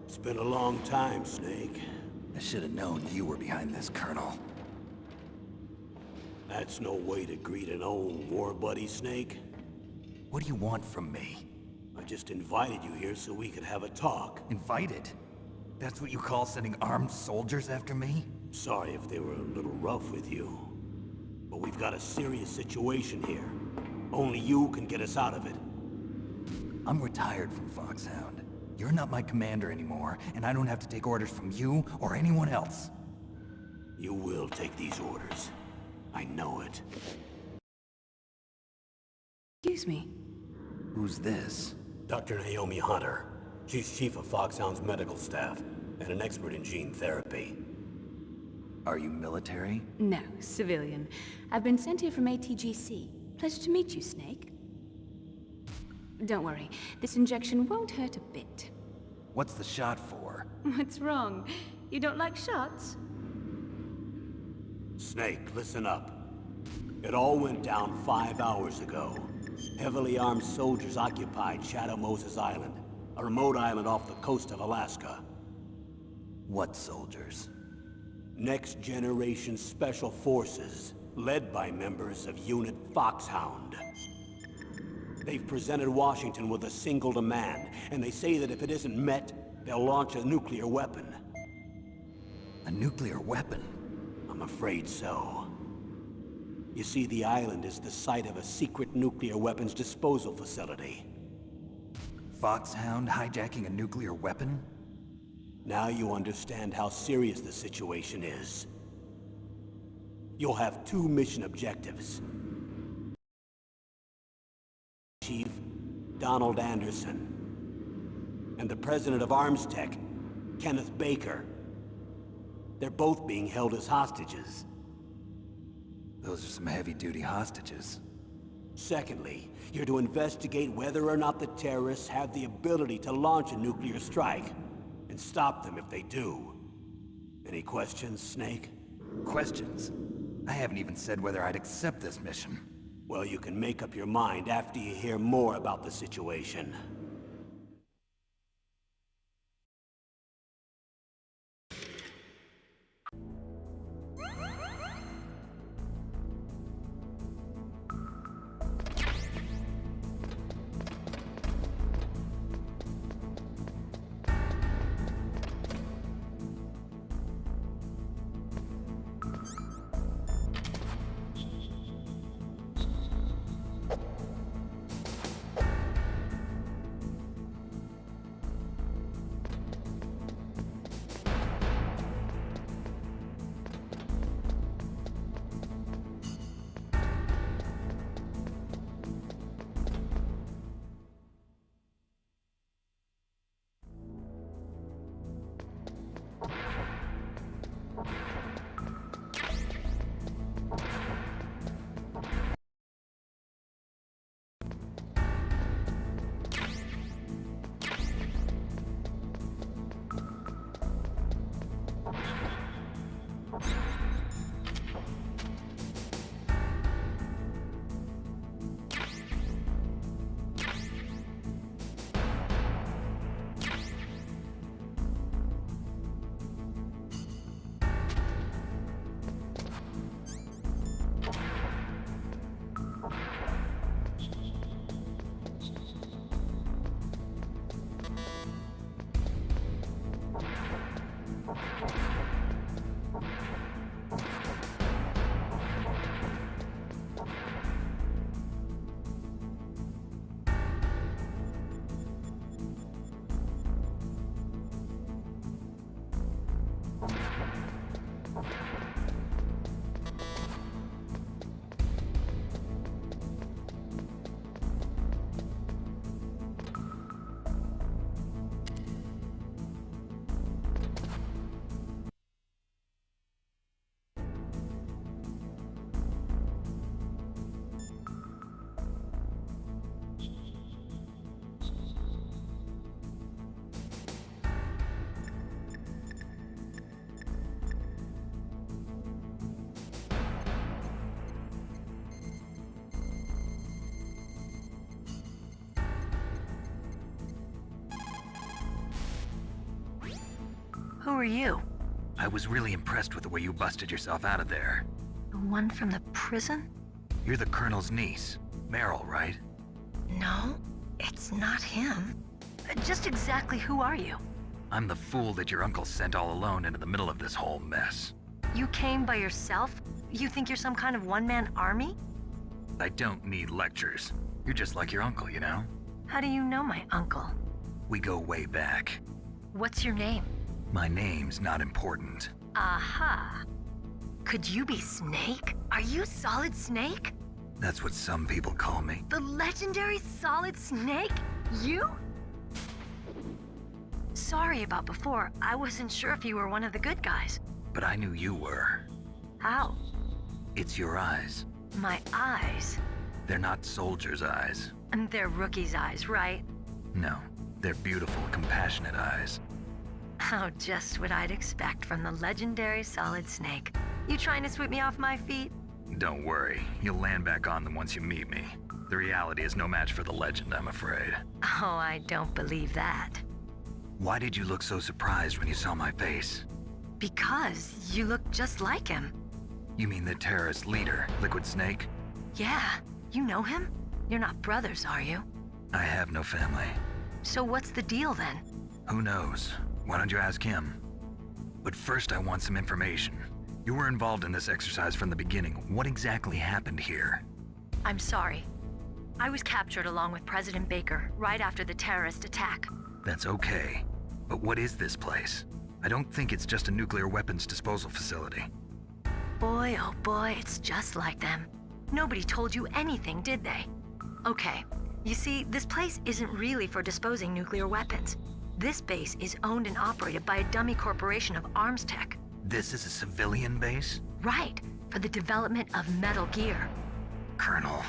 It's been a long time, Snake. I should have known you were behind this, Colonel. That's no way to greet an old war buddy, Snake. What do you want from me? I just invited you here so we could have a talk. Invited? That's what you call sending armed soldiers after me? Sorry if they were a little rough with you. But we've got a serious situation here. Only you can get us out of it. I'm retired from Foxhound. You're not my commander anymore, and I don't have to take orders from you or anyone else. You will take these orders. I know it. Excuse me. Who's this? Dr. Naomi Hunter. She's chief of Foxhound's medical staff, and an expert in gene therapy. Are you military? No, civilian. I've been sent here from ATGC. Pleasure to meet you, Snake. Don't worry, this injection won't hurt a bit. What's the shot for? What's wrong? You don't like shots? Snake, listen up. It all went down 5 hours ago. Heavily armed soldiers occupied Shadow Moses Island, a remote island off the coast of Alaska. What soldiers? Next Generation Special Forces, led by members of Unit Foxhound. They've presented Washington with a single demand, and they say that if it isn't met, they'll launch a nuclear weapon. A nuclear weapon? I'm afraid so. You see, the island is the site of a secret nuclear weapons disposal facility. Foxhound hijacking a nuclear weapon? Now you understand how serious the situation is. You'll have 2 mission objectives. Chief Donald Anderson, and the president of Armstech, Kenneth Baker. They're both being held as hostages. Those are some heavy-duty hostages. Secondly, you're to investigate whether or not the terrorists have the ability to launch a nuclear strike, and stop them if they do. Any questions, Snake? Questions? I haven't even said whether I'd accept this mission. Well, you can make up your mind after you hear more about the situation. are you? I was really impressed with the way you busted yourself out of there. The one from the prison? You're the Colonel's niece, Meryl, right? No, it's not him. Just exactly who are you? I'm the fool that your uncle sent all alone into the middle of this whole mess. You came by yourself? You think you're some kind of one-man army? I don't need lectures. You're just like your uncle, you know? How do you know my uncle? We go way back. What's your name? My name's not important. Aha. Could you be Snake? Are you Solid Snake? That's what some people call me. The legendary Solid Snake? You? Sorry about before. I wasn't sure if you were one of the good guys. But I knew you were. How? It's your eyes. My eyes? They're not soldiers' eyes. And they're rookies' eyes, right? No, they're beautiful, compassionate eyes. Oh, just what I'd expect from the legendary Solid Snake. You trying to sweep me off my feet? Don't worry, you'll land back on them once you meet me. The reality is no match for the legend, I'm afraid. Oh, I don't believe that. Why did you look so surprised when you saw my face? Because you look just like him. You mean the terrorist leader, Liquid Snake? Yeah, you know him? You're not brothers, are you? I have no family. So what's the deal then? Who knows? Why don't you ask him? But first I want some information. You were involved in this exercise from the beginning. What exactly happened here? I'm sorry. I was captured along with President Baker right after the terrorist attack. That's okay. But what is this place? I don't think it's just a nuclear weapons disposal facility. Boy, oh boy, it's just like them. Nobody told you anything, did they? Okay, you see, this place isn't really for disposing nuclear weapons. This base is owned and operated by a dummy corporation of arms tech. This is a civilian base? Right, for the development of Metal Gear. Colonel.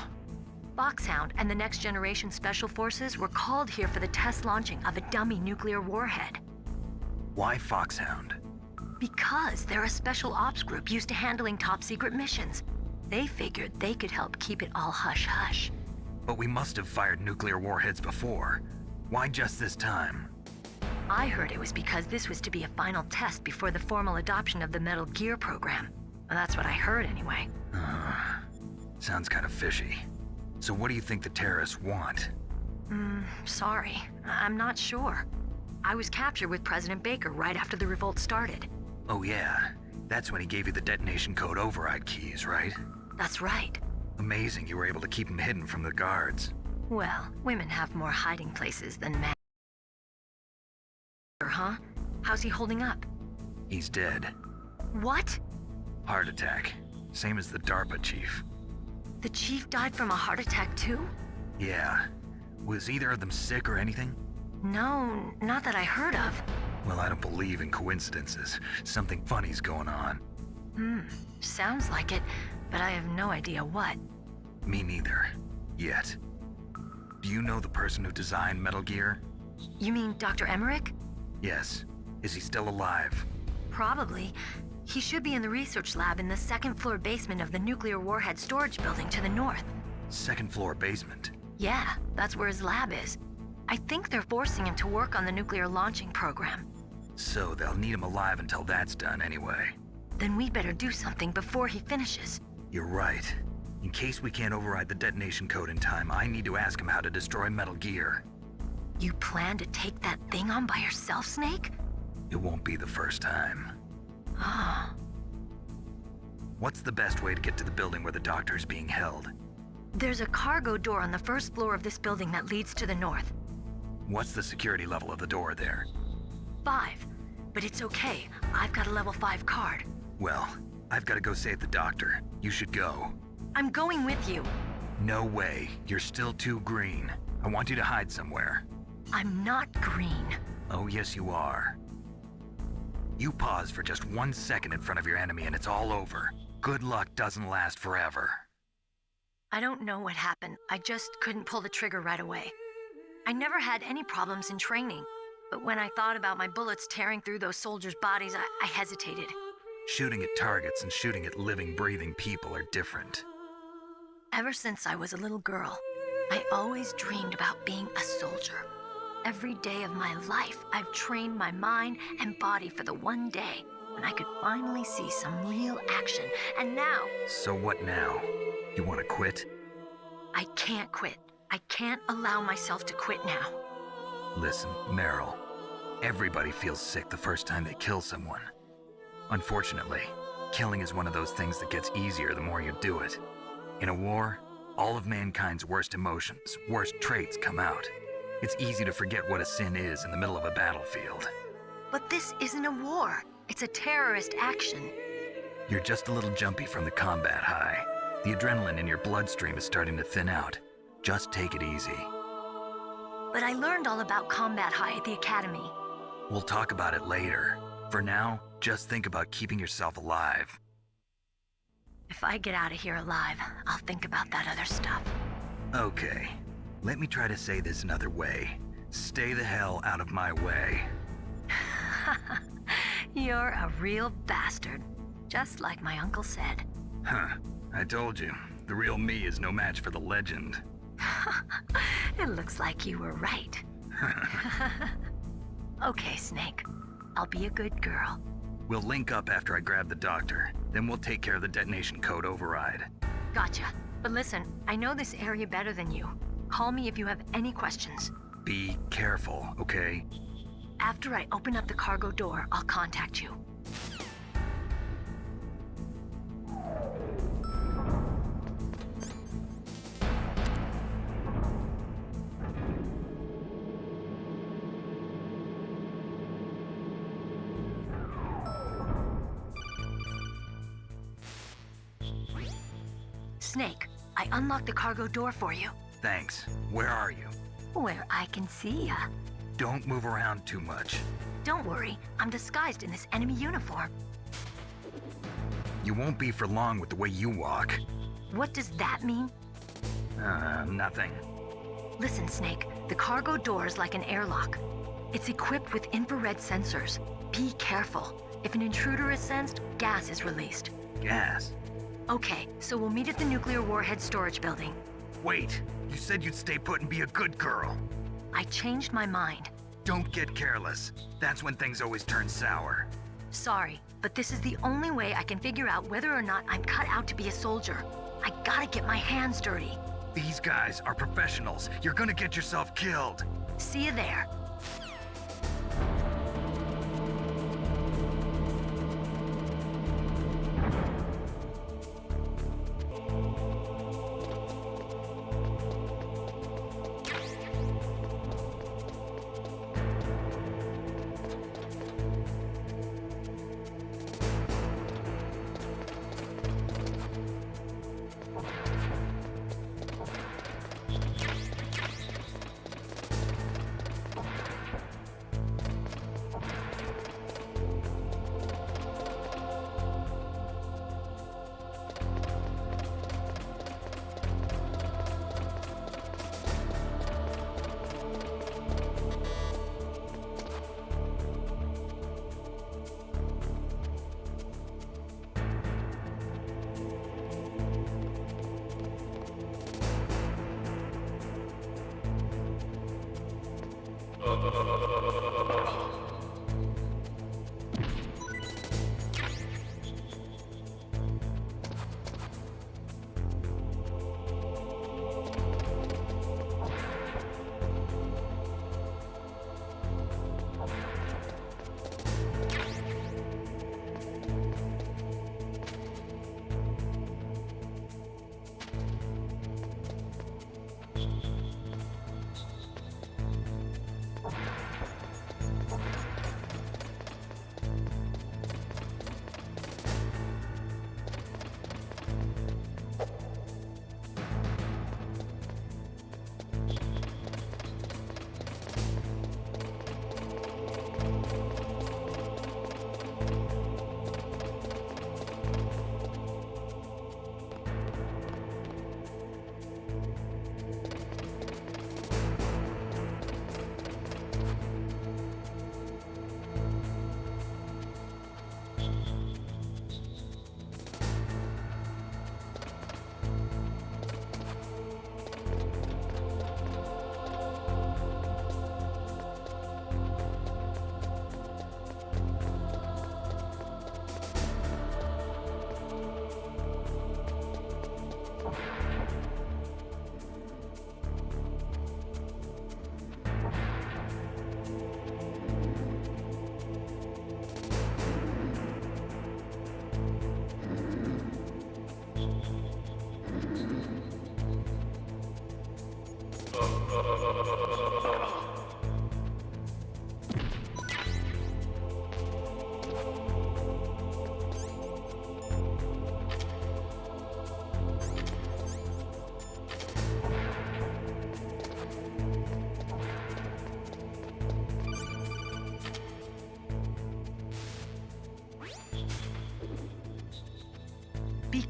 Foxhound and the Next Generation Special Forces were called here for the test launching of a dummy nuclear warhead. Why Foxhound? Because they're a special ops group used to handling top-secret missions. They figured they could help keep it all hush-hush. But we must have fired nuclear warheads before. Why just this time? I heard it was because this was to be a final test before the formal adoption of the Metal Gear program. Well, that's what I heard anyway. Sounds kind of fishy. So what do you think the terrorists want? Sorry. I'm not sure. I was captured with President Baker right after the revolt started. Oh yeah, that's when he gave you the detonation code override keys, right? That's right. Amazing you were able to keep him hidden from the guards. Well, women have more hiding places than men. Huh? How's he holding up? He's dead. What? Heart attack. Same as the DARPA chief. The chief died from a heart attack too? Yeah. Was either of them sick or anything? No, not that I heard of. Well, I don't believe in coincidences. Something funny's going on. Sounds like it, but I have no idea what. Me neither. Yet. Do you know the person who designed Metal Gear? You mean Dr. Emmerich? Yes. Is he still alive? Probably. He should be in the research lab in the second-floor basement of the nuclear warhead storage building to the north. Second floor basement. Yeah, that's where his lab is. I think they're forcing him to work on the nuclear launching program. So they'll need him alive until that's done anyway. Then we better do something before he finishes. You're right. In case we can't override the detonation code in time, I need to ask him how to destroy Metal Gear. You plan to take that thing on by yourself, Snake? It won't be the first time. Ah. What's the best way to get to the building where the doctor is being held? There's a cargo door on the first floor of this building that leads to the north. What's the security level of the door there? 5. But it's okay. I've got a level 5 card. Well, I've got to go save the doctor. You should go. I'm going with you. No way. You're still too green. I want you to hide somewhere. I'm not green. Oh, yes, you are. You pause for just 1 second in front of your enemy and it's all over. Good luck doesn't last forever. I don't know what happened. I just couldn't pull the trigger right away. I never had any problems in training, but when I thought about my bullets tearing through those soldiers' bodies, I hesitated. Shooting at targets and shooting at living, breathing people are different. Ever since I was a little girl, I always dreamed about being a soldier. Every day of my life, I've trained my mind and body for the one day when I could finally see some real action. And now, So what now? You want to quit? I can't quit. I can't allow myself to quit now. Listen, Meryl. Everybody feels sick the first time they kill someone. Unfortunately, killing is one of those things that gets easier the more you do it. In a war, all of mankind's worst emotions, worst traits come out. It's easy to forget what a sin is in the middle of a battlefield. But this isn't a war. It's a terrorist action. You're just a little jumpy from the combat high. The adrenaline in your bloodstream is starting to thin out. Just take it easy. But I learned all about combat high at the academy. We'll talk about it later. For now, just think about keeping yourself alive. If I get out of here alive, I'll think about that other stuff. Okay, let me try to say this another way. Stay the hell out of my way. You're a real bastard. Just like my uncle said. Huh, I told you. The real me is no match for the legend. It looks like you were right. Okay, Snake. I'll be a good girl. We'll link up after I grab the doctor. Then we'll take care of the detonation code override. Gotcha. But listen, I know this area better than you. Call me if you have any questions. Be careful, okay? After I open up the cargo door, I'll contact you. Snake, I unlocked the cargo door for you. Thanks. Where are you? Where I can see ya. Don't move around too much. Don't worry, I'm disguised in this enemy uniform. You won't be for long with the way you walk. What does that mean? Nothing. Listen, Snake, the cargo door is like an airlock. It's equipped with infrared sensors. Be careful. If an intruder is sensed, gas is released. Gas. Okay, so we'll meet at the nuclear warhead storage building. Wait, you said you'd stay put and be a good girl. I changed my mind. Don't get careless. That's when things always turn sour. Sorry, but this is the only way I can figure out whether or not I'm cut out to be a soldier. I gotta get my hands dirty. These guys are professionals. You're gonna get yourself killed. See you there.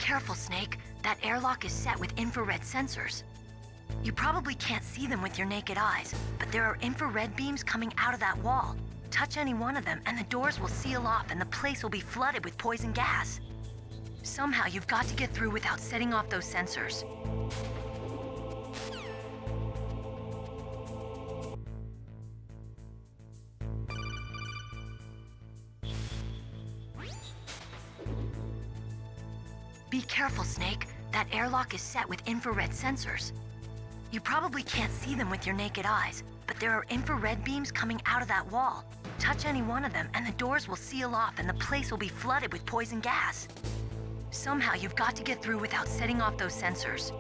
careful, Snake. That airlock is set with infrared sensors. You probably can't see them with your naked eyes, but there are infrared beams coming out of that wall. Touch any one of them and the doors will seal off and the place will be flooded with poison gas. Somehow you've got to get through without setting off those sensors. Be careful, Snake. That airlock is set with infrared sensors. You probably can't see them with your naked eyes, but there are infrared beams coming out of that wall. Touch any one of them and the doors will seal off and the place will be flooded with poison gas. Somehow you've got to get through without setting off those sensors.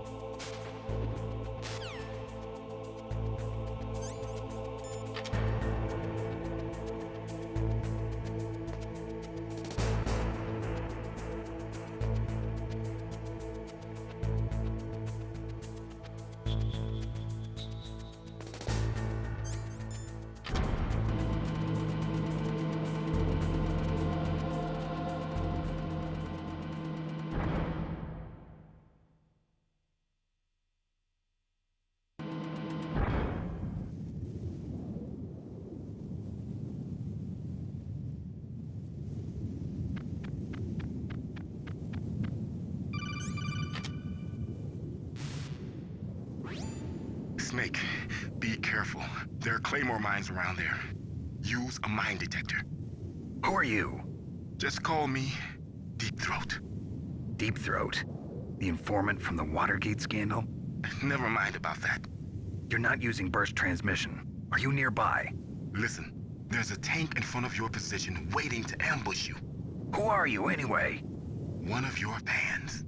Snake, be careful. There are Claymore mines around there. Use a mine detector. Who are you? Just call me Deep Throat. Deep Throat? The informant from the Watergate scandal? Never mind about that. You're not using burst transmission. Are you nearby? Listen, there's a tank in front of your position waiting to ambush you. Who are you anyway? One of your fans.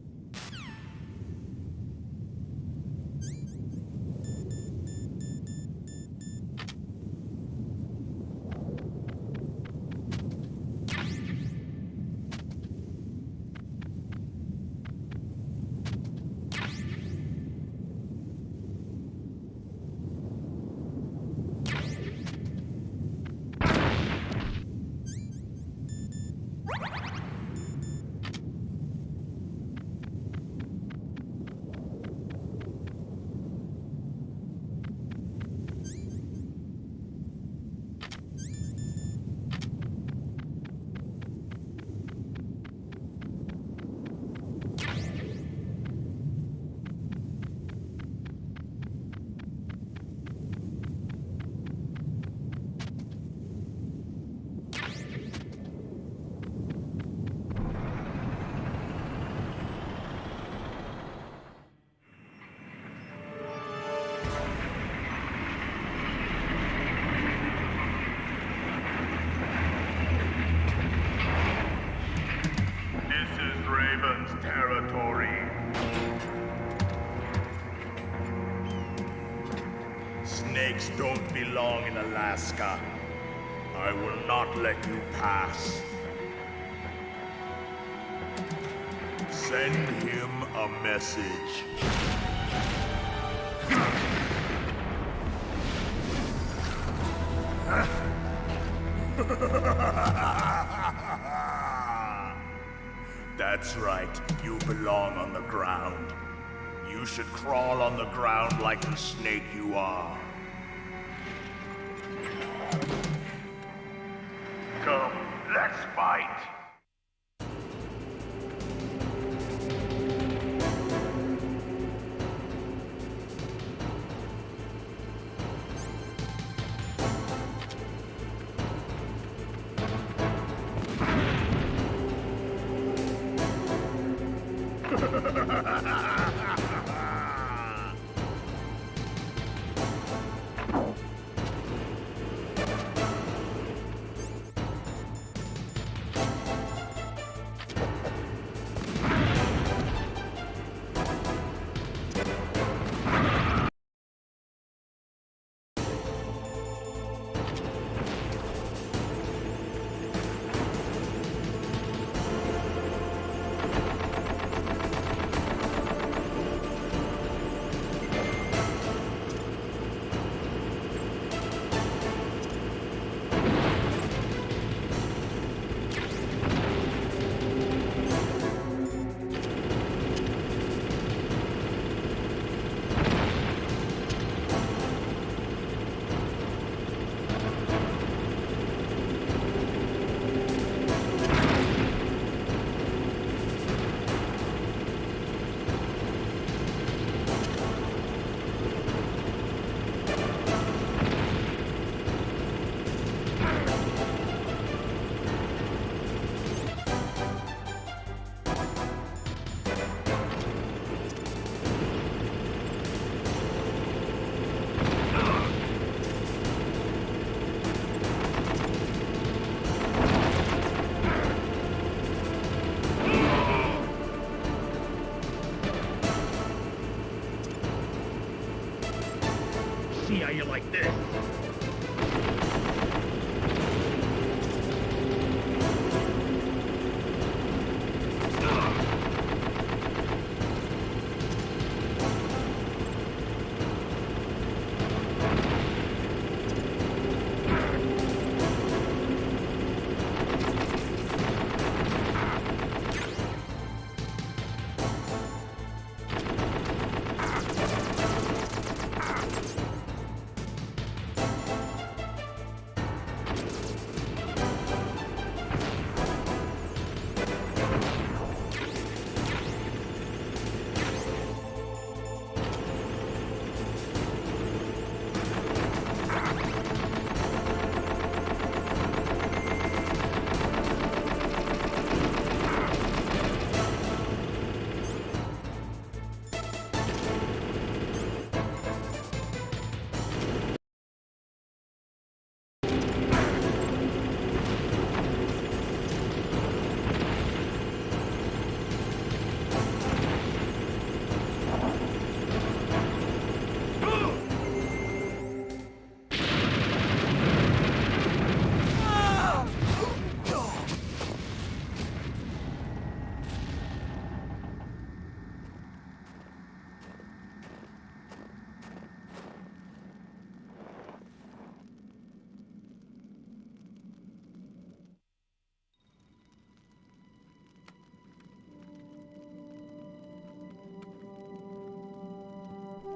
Territory. Snakes don't belong in Alaska. I will not let you pass. Send him a message. That's right, you belong on the ground. You should crawl on the ground like the snake you are. Come, let's fight! like this.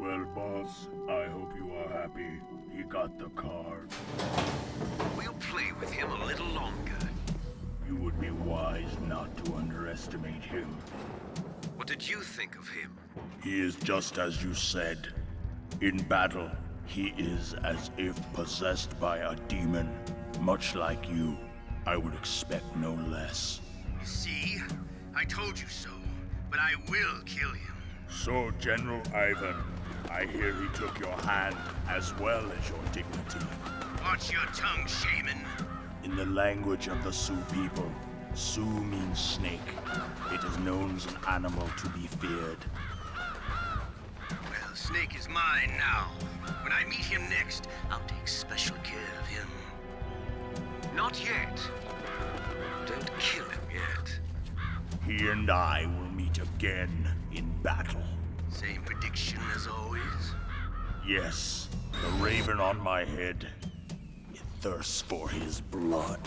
Well, boss, I hope you are happy. He got the card. We'll play with him a little longer. You would be wise not to underestimate him. What did you think of him? He is just as you said. In battle, he is as if possessed by a demon. Much like you, I would expect no less. See? I told you so. But I will kill him. So, General Ivan, I hear he took your hand as well as your dignity. Watch your tongue, shaman. In the language of the Sioux people, Sioux means snake. It is known as an animal to be feared. Well, Snake is mine now. When I meet him next, I'll take special care of him. Not yet. Don't kill him yet. He and I will meet again in battle. Same prediction as always? Yes, the raven on my head. It thirsts for his blood.